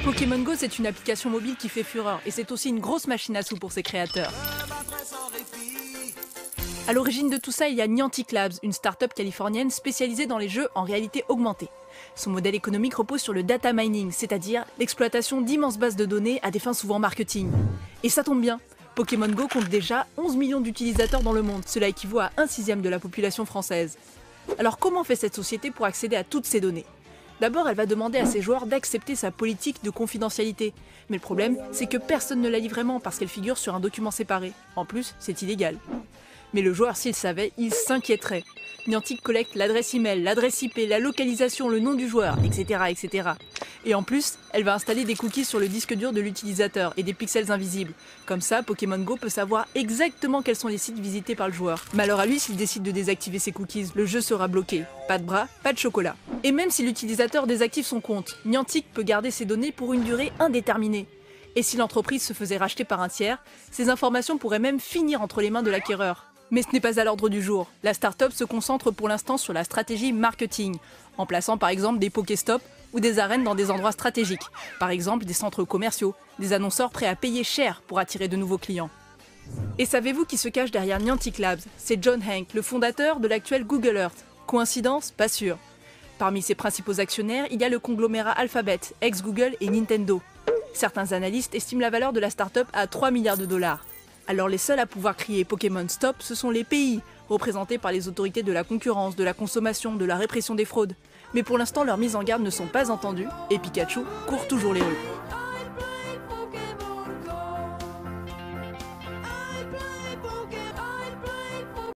Pokémon Go, c'est une application mobile qui fait fureur et c'est aussi une grosse machine à sous pour ses créateurs. À l'origine de tout ça, il y a Niantic Labs, une start-up californienne spécialisée dans les jeux en réalité augmentée. Son modèle économique repose sur le data mining, c'est-à-dire l'exploitation d'immenses bases de données à des fins souvent marketing. Et ça tombe bien, Pokémon Go compte déjà 11 millions d'utilisateurs dans le monde, cela équivaut à 1/6 de la population française. Alors comment fait cette société pour accéder à toutes ces données ? D'abord, elle va demander à ses joueurs d'accepter sa politique de confidentialité. Mais le problème, c'est que personne ne la lit vraiment parce qu'elle figure sur un document séparé. En plus, c'est illégal. Mais le joueur, s'il savait, il s'inquiéterait. Niantic collecte l'adresse email, l'adresse IP, la localisation, le nom du joueur, etc., etc. Et en plus, elle va installer des cookies sur le disque dur de l'utilisateur et des pixels invisibles. Comme ça, Pokémon Go peut savoir exactement quels sont les sites visités par le joueur. Mais alors à lui, s'il décide de désactiver ses cookies, le jeu sera bloqué. Pas de bras, pas de chocolat. Et même si l'utilisateur désactive son compte, Niantic peut garder ses données pour une durée indéterminée. Et si l'entreprise se faisait racheter par un tiers, ces informations pourraient même finir entre les mains de l'acquéreur. Mais ce n'est pas à l'ordre du jour. La start-up se concentre pour l'instant sur la stratégie marketing, en plaçant par exemple des Pokéstops ou des arènes dans des endroits stratégiques, par exemple des centres commerciaux, des annonceurs prêts à payer cher pour attirer de nouveaux clients. Et savez-vous qui se cache derrière Niantic Labs ? C'est John Hank, le fondateur de l'actuel Google Earth. Coïncidence ? Pas sûr. Parmi ses principaux actionnaires, il y a le conglomérat Alphabet, ex-Google et Nintendo. Certains analystes estiment la valeur de la start-up à 3 milliards de dollars. Alors les seuls à pouvoir crier Pokémon Stop, ce sont les pays, représentés par les autorités de la concurrence, de la consommation, de la répression des fraudes. Mais pour l'instant, leurs mises en garde ne sont pas entendues, et Pikachu court toujours les rues.